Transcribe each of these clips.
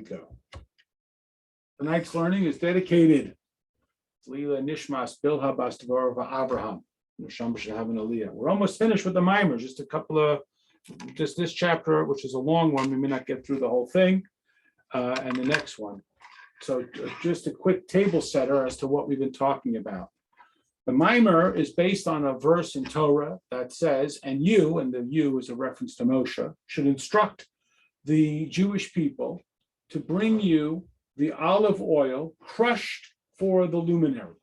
Go. Tonight's learning is dedicated to Leila Nishmas Bilha Bastavarova Abraham. We're almost finished with the mimer. Just a couple of this chapter, which is a long one. We may not get through the whole thing, and the next one. So just a quick table setter as to what we've been talking about. The mimer is based on a verse in Torah that says, and the you is a reference to Moshe, should instruct the Jewish people to bring you the olive oil crushed for the luminary.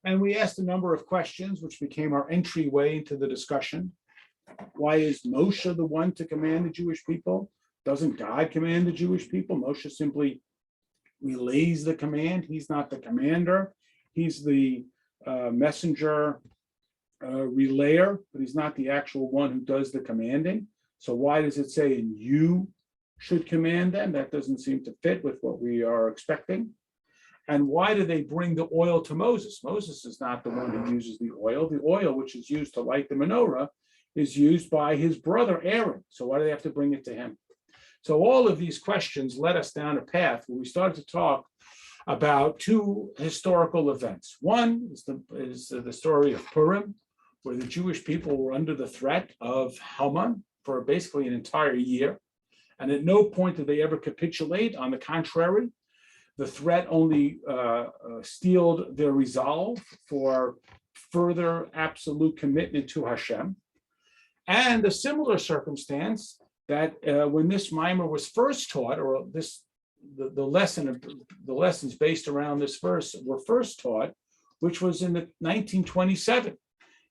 And we asked a number of questions, which became our entryway into the discussion. Why is Moshe the one to command the Jewish people? Doesn't God command the Jewish people? Moshe simply relays the command. He's not the commander. He's the messenger relayer, but he's not the actual one who does the commanding. So why does it say, and you should command them? That doesn't seem to fit with what we are expecting. And why do they bring the oil to Moses? Moses is not the one who uses the oil. The oil, which is used to light the menorah, is used by his brother Aaron. So why do they have to bring it to him? So all of these questions led us down a path where we started to talk about two historical events. One is the story of Purim, where the Jewish people were under the threat of Haman for basically an entire year. And at no point did they ever capitulate. On the contrary, the threat only steeled their resolve for further absolute commitment to Hashem. And a similar circumstance that when this mimer was first taught, or the lessons based around this verse were first taught, which was in 1927,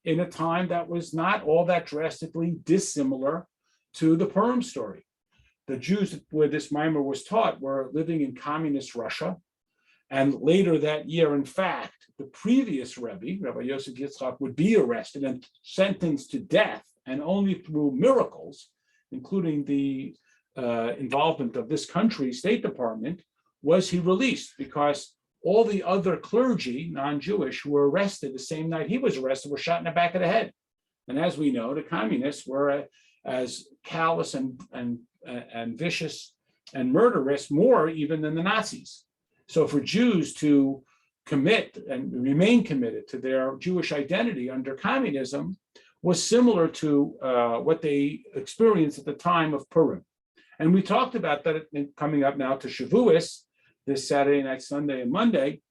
in a time that was not all that drastically dissimilar to the Purim story. The Jews where this mimer was taught were living in communist Russia. And later that year, in fact, the previous Rebbe, Rabbi Yosef Yitzchak, would be arrested and sentenced to death, and only through miracles, including the involvement of this country's State Department, was he released, because all the other clergy, non-Jewish, who were arrested the same night he was arrested were shot in the back of the head. And as we know, the communists were as callous and vicious and murderous, more even than the Nazis. So for Jews to commit and remain committed to their Jewish identity under communism was similar to what they experienced at the time of Purim. And we talked about that coming up now to Shavuos, this Saturday night, Sunday, and Monday,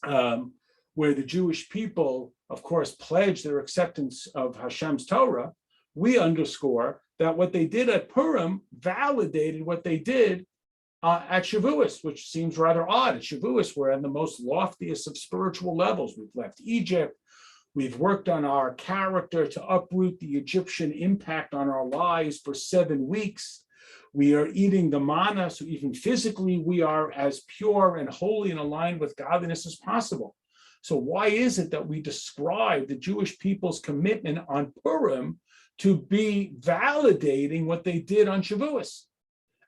where the Jewish people, of course, pledged their acceptance of Hashem's Torah. We underscore that what they did at Purim validated what they did at Shavuos, which seems rather odd. At Shavuos, we're on the most loftiest of spiritual levels. We've left Egypt. We've worked on our character to uproot the Egyptian impact on our lives for 7 weeks. We are eating the manna, so even physically, we are as pure and holy and aligned with godliness as possible. So why is it that we describe the Jewish people's commitment on Purim to be validating what they did on Shavuos?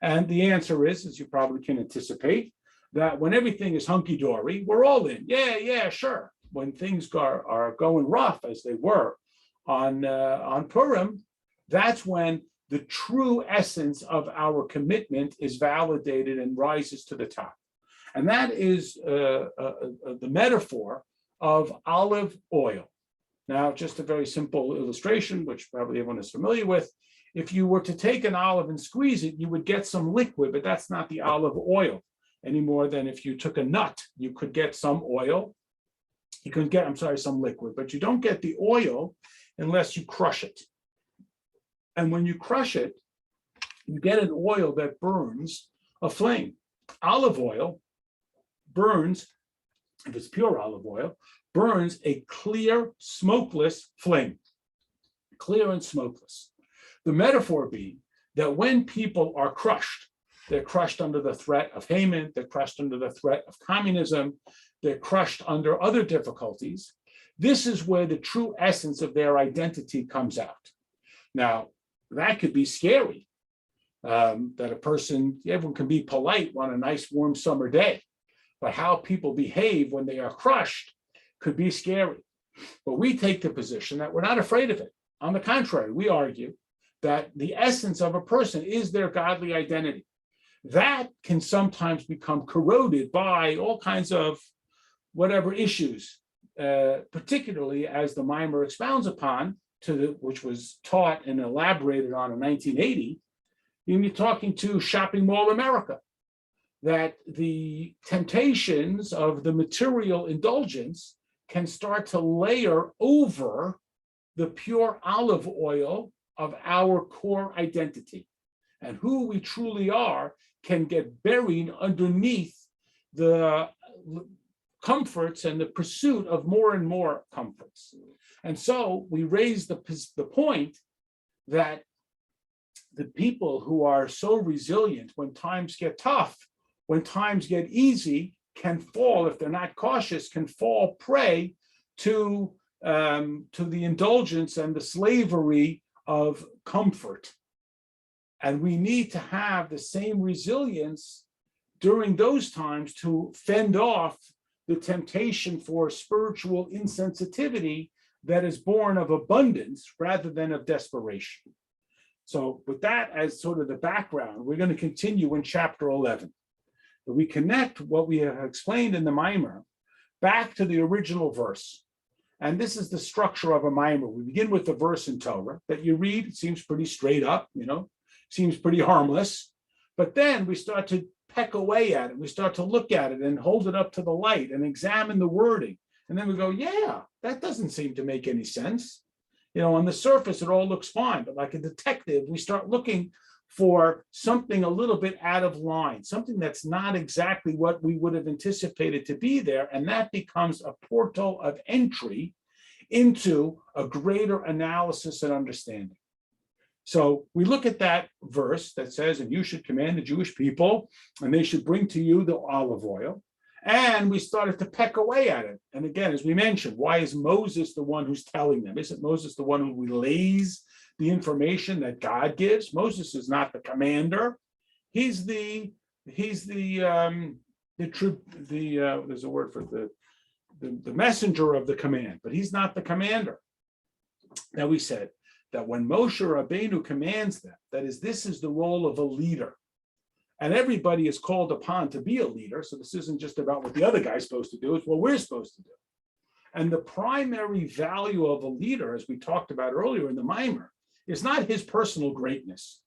And the answer is, as you probably can anticipate, that when everything is hunky-dory, we're all in. Yeah, sure. When things are going rough, as they were on Purim, that's when the true essence of our commitment is validated and rises to the top. And that is the metaphor of olive oil. Now, just a very simple illustration, which probably everyone is familiar with. If you were to take an olive and squeeze it, you would get some liquid, but that's not the olive oil any more than if you took a nut, you could get some oil. You can get, some liquid, but you don't get the oil unless you crush it. And when you crush it, you get an oil that burns a flame. Olive oil burns, if it's pure olive oil, burns a clear, smokeless flame. Clear and smokeless. The metaphor being that when people are crushed, they're crushed under the threat of Haman, they're crushed under the threat of communism, they're crushed under other difficulties. This is where the true essence of their identity comes out. Now, that could be scary, that a person, everyone can be polite on a nice warm summer day, but how people behave when they are crushed could be scary. But we take the position that we're not afraid of it. On the contrary, we argue that the essence of a person is their godly identity. that can sometimes become corroded by all kinds of whatever issues, particularly as the mimer expounds upon, which was taught and elaborated on in 1980. You're talking to Shopping Mall America, that the temptations of the material indulgence can start to layer over the pure olive oil of our core identity. And who we truly are can get buried underneath the comforts and the pursuit of more and more comforts. And so we raise the point that the people who are so resilient when times get tough, when times get easy, can fall, if they're not cautious, can fall prey to the indulgence and the slavery of comfort. And we need to have the same resilience during those times to fend off the temptation for spiritual insensitivity that is born of abundance rather than of desperation. So with that as sort of the background, we're going to continue in chapter 11. We connect what we have explained in the mimer back to the original verse. And this is the structure of a mimer. We begin with the verse in Torah that you read. It seems pretty straight up, seems pretty harmless. But then we start to peck away at it. We start to look at it and hold it up to the light and examine the wording. And then we go, yeah, that doesn't seem to make any sense. On the surface, it all looks fine. But like a detective, we start looking for something a little bit out of line, something that's not exactly what we would have anticipated to be there. And that becomes a portal of entry into a greater analysis and understanding. So we look at that verse that says, and you should command the Jewish people, and they should bring to you the olive oil. And we started to peck away at it. And again, as we mentioned, why is Moses the one who's telling them? Isn't Moses the one who relays the information that God gives? Moses is not the commander. There's a word for the messenger of the command, but he's not the commander. Now we said that when Moshe Rabbeinu commands them, that is, this is the role of a leader. And everybody is called upon to be a leader. So this isn't just about what the other guy's supposed to do, it's what we're supposed to do. And the primary value of a leader, as we talked about earlier in the mimer, is not his personal greatness.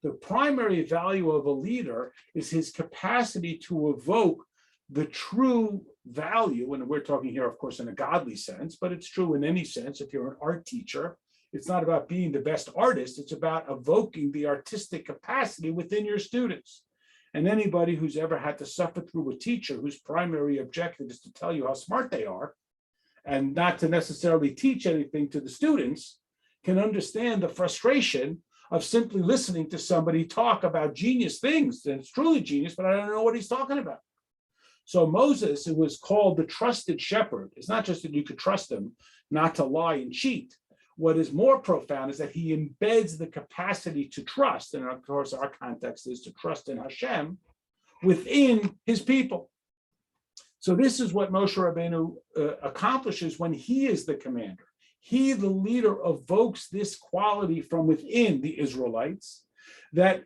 The primary value of a leader is his capacity to evoke the true value, and we're talking here, of course, in a godly sense, but it's true in any sense. If you're an art teacher, it's not about being the best artist, it's about evoking the artistic capacity within your students. And anybody who's ever had to suffer through a teacher whose primary objective is to tell you how smart they are and not to necessarily teach anything to the students can understand the frustration of simply listening to somebody talk about genius things. And it's truly genius, but I don't know what he's talking about. So Moses, it was called the trusted shepherd. It's not just that you could trust him not to lie and cheat. What is more profound is that he embeds the capacity to trust, and of course our context is to trust in Hashem, within his people. So this is what Moshe Rabbeinu accomplishes when he is the commander. He, the leader, evokes this quality from within the Israelites that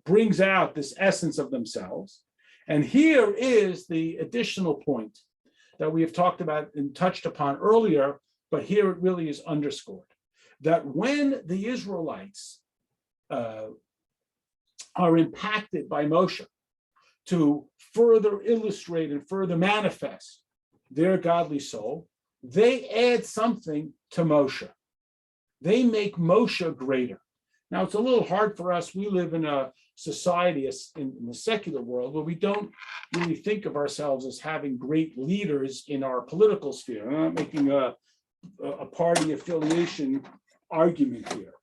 brings out this essence of themselves. And here is the additional point that we have talked about and touched upon earlier, but here it really is underscored, that when the Israelites are impacted by Moshe to further illustrate and further manifest their godly soul, they add something to Moshe. They make Moshe greater. Now, it's a little hard for us. We live in a society in the secular world where we don't really think of ourselves as having great leaders in our political sphere. I'm not making a party affiliation argument here.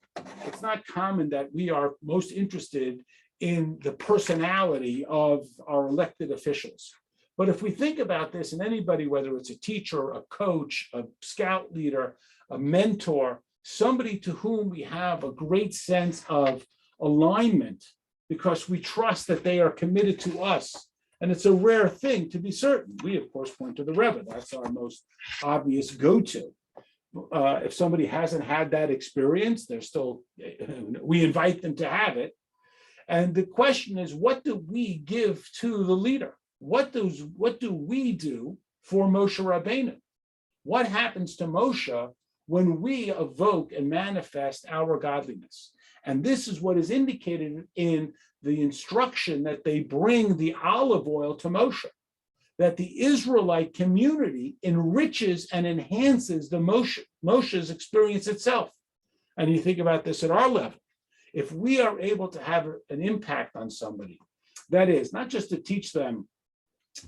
It's not common that we are most interested in the personality of our elected officials. But if we think about this, and anybody, whether it's a teacher, a coach, a scout leader, a mentor, somebody to whom we have a great sense of alignment because we trust that they are committed to us. And it's a rare thing, to be certain. We, of course, point to the Rebbe. That's our most obvious go-to. if somebody hasn't had that experience, we invite them to have it. And the question is, what do we give to the leader? What do we do for Moshe Rabbeinu? What happens to Moshe when we evoke and manifest our godliness? And this is what is indicated in the instruction that they bring the olive oil to Moshe, that the Israelite community enriches and enhances the Moshe's experience itself. And you think about this at our level. If we are able to have an impact on somebody, that is, not just to teach them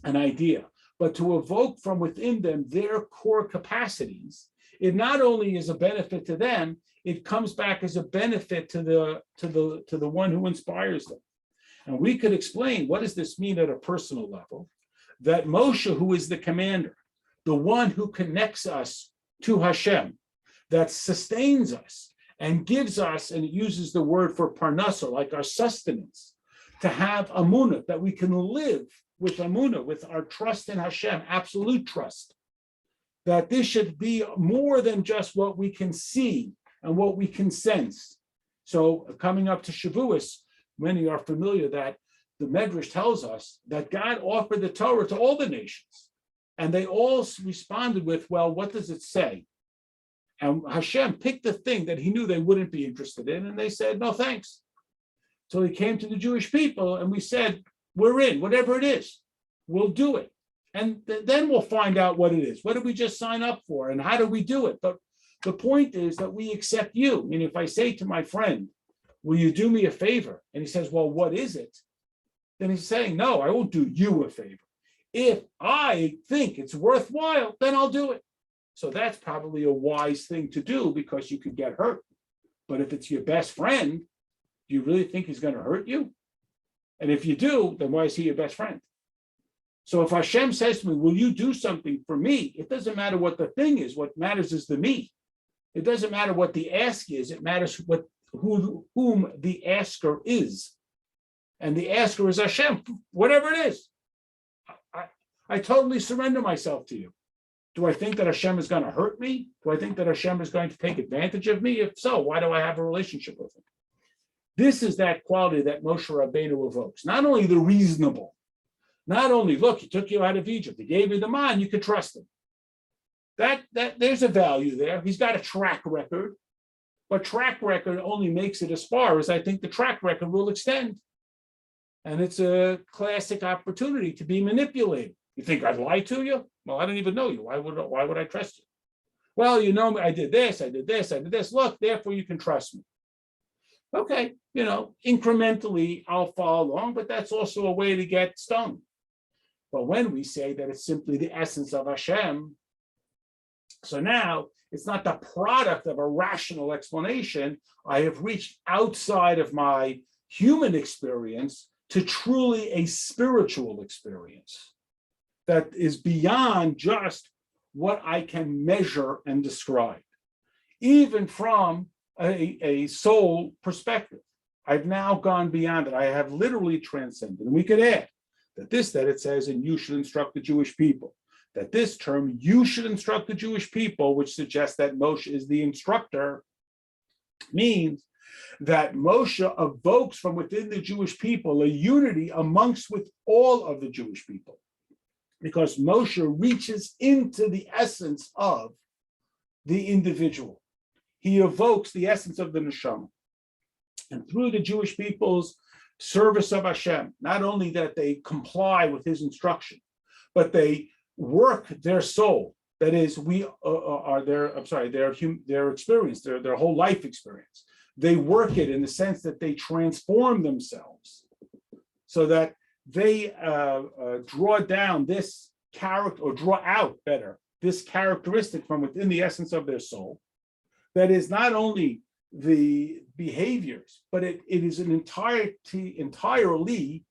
an idea, but to evoke from within them their core capacities, it not only is a benefit to them, it comes back as a benefit to the one who inspires them. And we could explain, what does this mean at a personal level? That Moshe, who is the commander, the one who connects us to Hashem, that sustains us and gives us, and it uses the word for parnasa, like our sustenance, to have amunah, that we can live with amunah, with our trust in Hashem, absolute trust, that this should be more than just what we can see and what we can sense. So coming up to Shavuos, many are familiar that the Medrash tells us that God offered the Torah to all the nations, and they all responded with, well, what does it say? And Hashem picked the thing that he knew they wouldn't be interested in, and they said, no, thanks. So he came to the Jewish people, and we said, we're in, whatever it is, we'll do it. And then we'll find out what it is. What did we just sign up for, and how do we do it? But the point is that we accept you. I mean, if I say to my friend, will you do me a favor? And he says, well, what is it? Then he's saying, no, I won't do you a favor. If I think it's worthwhile, then I'll do it. So that's probably a wise thing to do, because you could get hurt. But if it's your best friend, do you really think he's going to hurt you? And if you do, then why is he your best friend? So if Hashem says to me, will you do something for me? It doesn't matter what the thing is. What matters is the me. It doesn't matter what the ask is. It matters whom the asker is. And the asker is Hashem, whatever it is. I totally surrender myself to you. Do I think that Hashem is going to hurt me? Do I think that Hashem is going to take advantage of me? If so, why do I have a relationship with him? This is that quality that Moshe Rabbeinu evokes. Not only the reasonable, not only, look, he took you out of Egypt, he gave you the man, you could trust him. That there's a value there. He's got a track record, but track record only makes it as far as I think the track record will extend. And it's a classic opportunity to be manipulated. You think I'd lie to you? Well, I don't even know you. Why would I trust you? Well, you know me, I did this, I did this, I did this. Look, therefore you can trust me. Okay, incrementally I'll follow along, but that's also a way to get stung. But when we say that it's simply the essence of Hashem, so now it's not the product of a rational explanation. I have reached outside of my human experience to truly a spiritual experience that is beyond just what I can measure and describe. Even from a soul perspective, I've now gone beyond it. I have literally transcended. And we could add that it says, and you should instruct the Jewish people, that this term, you should instruct the Jewish people, which suggests that Moshe is the instructor, means that Moshe evokes from within the Jewish people a unity amongst with all of the Jewish people, because Moshe reaches into the essence of the individual. He evokes the essence of the neshama. And through the Jewish people's service of Hashem, not only that they comply with his instruction, but they work their soul. That is, their experience, their whole life experience. They work it in the sense that they transform themselves so that they draw down this character, or draw out better, this characteristic from within the essence of their soul. That is not only the behaviors, but it is an entirely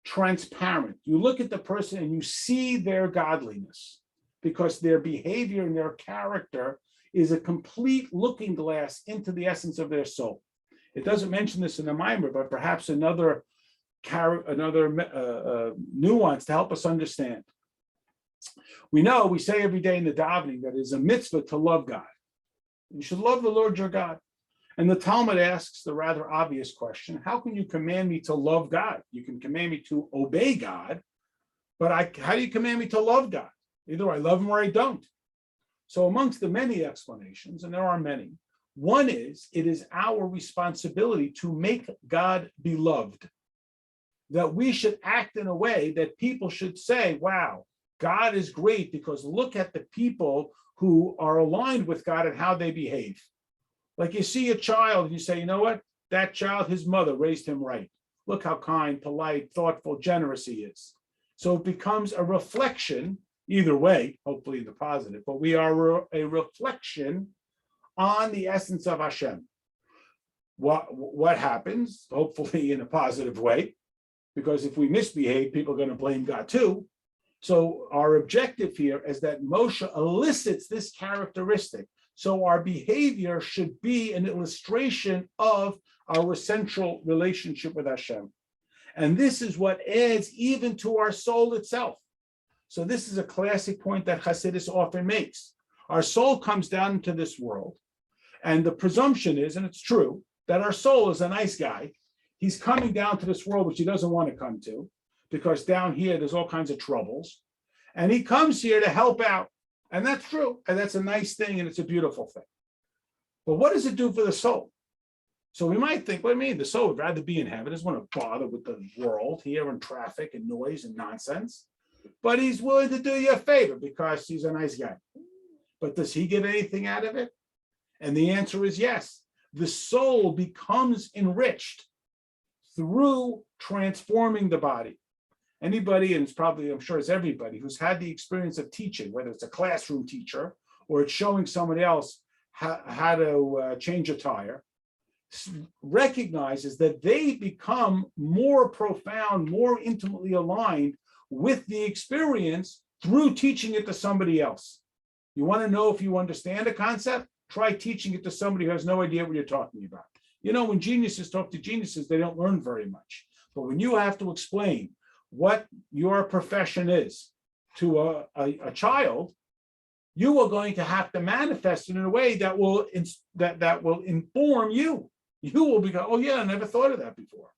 transparent. You look at the person and you see their godliness, because their behavior and their character is a complete looking glass into the essence of their soul. It doesn't mention this in the Mimer, but perhaps another nuance to help us understand. We say every day in the davening that it is a mitzvah to love God. You should love the Lord your God. And the Talmud asks the rather obvious question, how can you command me to love God? You can command me to obey God, but how do you command me to love God? Either I love him or I don't. So amongst the many explanations, and there are many, one is, it is our responsibility to make God beloved, that we should act in a way that people should say, wow, God is great because look at the people who are aligned with God and how they behave. Like you see a child and you say, you know what? That child, his mother raised him right. Look how kind, polite, thoughtful, generous he is. So it becomes a reflection, either way, hopefully the positive, but we are a reflection on the essence of Hashem. What happens, hopefully in a positive way, because if we misbehave, people are going to blame God too. So our objective here is that Moshe elicits this characteristic. So our behavior should be an illustration of our central relationship with Hashem. And this is what adds even to our soul itself. So this is a classic point that Hasidus often makes. Our soul comes down into this world, and the presumption is, and it's true, that our soul is a nice guy. He's coming down to this world, which he doesn't want to come to, because down here, there's all kinds of troubles. And he comes here to help out. And that's true. And that's a nice thing. And it's a beautiful thing. But what does it do for the soul? So we might think, what do you mean? The soul would rather be in heaven. Doesn't want to bother with the world here and traffic and noise and nonsense. But he's willing to do you a favor because he's a nice guy. But does he get anything out of it? And the answer is yes. The soul becomes enriched through transforming the body. Anybody, and it's probably, I'm sure it's everybody, who's had the experience of teaching, whether it's a classroom teacher or it's showing somebody else how to change a tire, recognizes that they become more profound, more intimately aligned with the experience through teaching it to somebody else. You want to know if you understand a concept? Try teaching it to somebody who has no idea what you're talking about. You know, when geniuses talk to geniuses, they don't learn very much. But when you have to explain what your profession is to a child, you are going to have to manifest it in a way that will inform you. You will be go, oh yeah, I never thought of that before.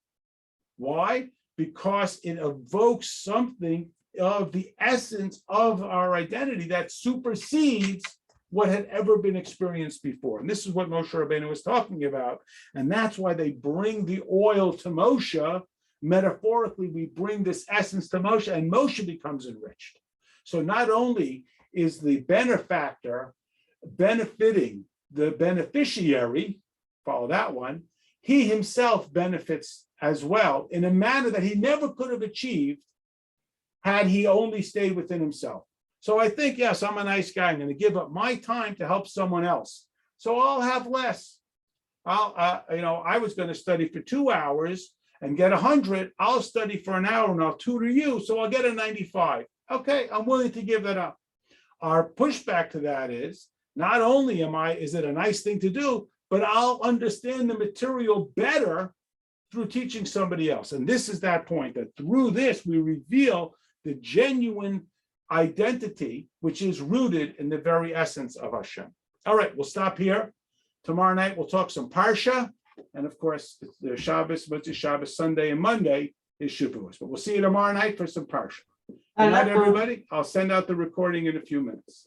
Why? Because it evokes something of the essence of our identity that supersedes what had ever been experienced before. And this is what Moshe Rabbeinu was talking about. And that's why they bring the oil to Moshe. Metaphorically, we bring this essence to Moshe, and Moshe becomes enriched. So not only is the benefactor benefiting the beneficiary, follow that one, he himself benefits as well in a manner that he never could have achieved had he only stayed within himself. So I think, yes, I'm a nice guy. I'm going to give up my time to help someone else. So I'll have less. I was going to study for 2 hours and get 100. I'll study for an hour and I'll tutor you, so I'll get a 95. Okay, I'm willing to give that up. Our pushback to that is, not only is it a nice thing to do, but I'll understand the material better through teaching somebody else. And this is that point, that through this, we reveal the genuine identity, which is rooted in the very essence of Hashem. All right, we'll stop here. Tomorrow night, we'll talk some Parsha. And of course, the Shabbos, which is Shabbos, Sunday and Monday is Shavuos. But we'll see you tomorrow night for some Parsha. Good night, everybody. I'll send out the recording in a few minutes.